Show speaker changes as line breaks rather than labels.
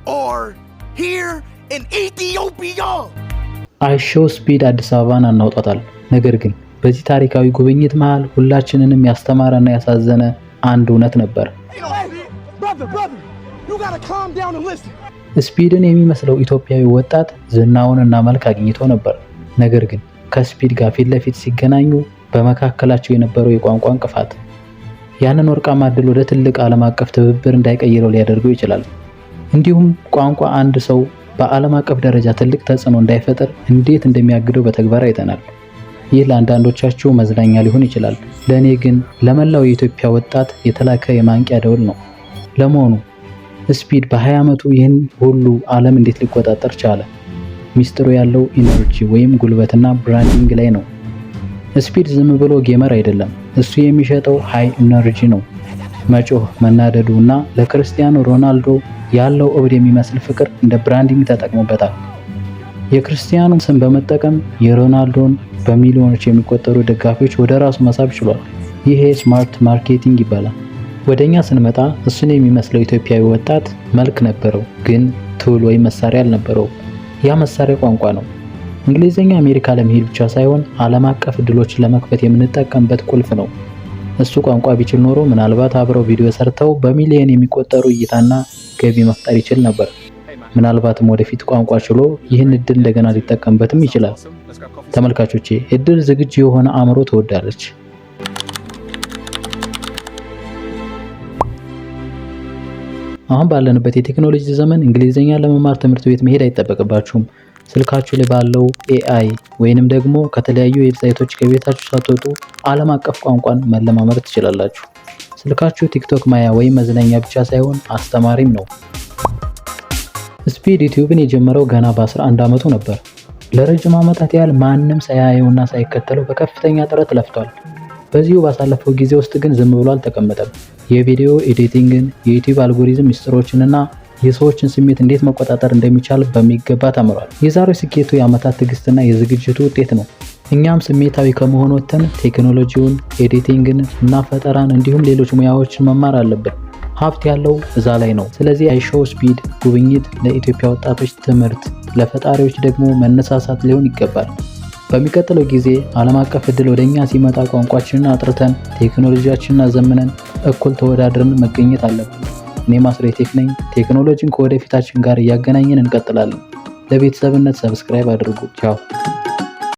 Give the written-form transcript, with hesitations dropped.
or here in Ethiopia.
አይሾው ስፒድ አዲስ አበባን አናውጣታል። ነገር ግን በዚህ ታሪካዊ ጉብኝት መሃል ሁላችንንም ያስተማረና ያሳዘነ አንድ እውነት ነበር። ስፒድን የሚመስለው ኢትዮጵያዊ ወጣት ዝናውንና መልክ አግኝቶ ነበር። ነገር ግን ከስፒድ ጋር ፊት ለፊት ሲገናኙ በመካከላቸው የነበረው የቋንቋ እንቅፋት ያንን ወርቃማ ዕድል ወደ ትልቅ ዓለም አቀፍ ትብብር እንዳይቀይረው ሊያደርገው ይችላል። እንዲሁም ቋንቋ አንድ ሰው በዓለም አቀፍ ደረጃ ትልቅ ተጽዕኖ እንዳይፈጥር እንዴት እንደሚያግደው በተግባር አይተናል። ይህ ለአንዳንዶቻችሁ መዝናኛ ሊሆን ይችላል። ለእኔ ግን ለመላው የኢትዮጵያ ወጣት የተላከ የማንቂያ ደወል ነው። ለመሆኑ ስፒድ በ20 ዓመቱ ይህን ሁሉ ዓለም እንዴት ሊቆጣጠር ቻለ? ሚስጥሩ ያለው ኢነርጂ ወይም ጉልበትና ብራንዲንግ ላይ ነው። ስፒድ ዝም ብሎ ጌመር አይደለም። እሱ የሚሸጠው ሃይ ኢነርጂ ነው። መጮህ፣ መናደዱ እና ለክርስቲያኖ ሮናልዶ ያለው እብድ የሚመስል ፍቅር እንደ ብራንዲንግ ተጠቅሞበታል። የክርስቲያኖ ስም በመጠቀም የሮናልዶን በሚሊዮኖች የሚቆጠሩ ደጋፊዎች ወደ ራሱ መሳብ ችሏል። ይሄ ስማርት ማርኬቲንግ ይባላል። ወደኛ ስንመጣ እሱን የሚመስለው ኢትዮጵያዊ ወጣት መልክ ነበረው፣ ግን ቱል ወይም መሳሪያ አልነበረው። ያ መሳሪያ ቋንቋ ነው። እንግሊዝኛ አሜሪካ ለመሄድ ብቻ ሳይሆን ዓለም አቀፍ እድሎችን ለመክፈት የምንጠቀምበት ቁልፍ ነው። እሱ ቋንቋ ቢችል ኖሮ ምናልባት አብረው ቪዲዮ ሰርተው በሚሊዮን የሚቆጠሩ እይታና ገቢ መፍጠር ይችል ነበር። ምናልባትም ወደፊት ቋንቋ ችሎ ይህን እድል እንደገና ሊጠቀምበትም ይችላል። ተመልካቾቼ፣ እድል ዝግጁ የሆነ አእምሮ ትወዳለች። አሁን ባለንበት የቴክኖሎጂ ዘመን እንግሊዝኛ ለመማር ትምህርት ቤት መሄድ አይጠበቅባችሁም። ስልካችሁ ላይ ባለው ኤአይ ወይንም ደግሞ ከተለያዩ ዌብሳይቶች ከቤታችሁ ሳትወጡ ዓለም አቀፍ ቋንቋን መለማመድ ትችላላችሁ። ስልካችሁ ቲክቶክ ማያ ወይም መዝናኛ ብቻ ሳይሆን አስተማሪም ነው። ስፒድ ዩቲዩብን የጀመረው ገና በ11 ዓመቱ ነበር። ለረጅም ዓመታት ያህል ማንም ሳያየውና ሳይከተለው በከፍተኛ ጥረት ለፍቷል። በዚሁ ባሳለፈው ጊዜ ውስጥ ግን ዝም ብሎ አልተቀመጠም። የቪዲዮ ኤዲቲንግን፣ የዩቲዩብ አልጎሪዝም ሚስጥሮችንና የሰዎችን ስሜት እንዴት መቆጣጠር እንደሚቻል በሚገባ ተምሯል። የዛሬው ስኬቱ የዓመታት ትዕግስትና የዝግጅቱ ውጤት ነው። እኛም ስሜታዊ ከመሆን ወጥተን ቴክኖሎጂውን፣ ኤዲቲንግን እና ፈጠራን እንዲሁም ሌሎች ሙያዎችን መማር አለብን። ሀብት ያለው እዛ ላይ ነው። ስለዚህ አይሾው ስፒድ ጉብኝት ለኢትዮጵያ ወጣቶች ትምህርት፣ ለፈጣሪዎች ደግሞ መነሳሳት ሊሆን ይገባል። በሚቀጥለው ጊዜ ዓለም አቀፍ እድል ወደኛ ሲመጣ ቋንቋችንን አጥርተን ቴክኖሎጂያችንን አዘምነን እኩል ተወዳድረን መገኘት አለብን። እኔ ማስሬቴክ ነኝ። ቴክኖሎጂን ከወደፊታችን ጋር እያገናኘን እንቀጥላለን። ለቤተሰብነት ሰብስክራይብ አድርጉ። ቻው።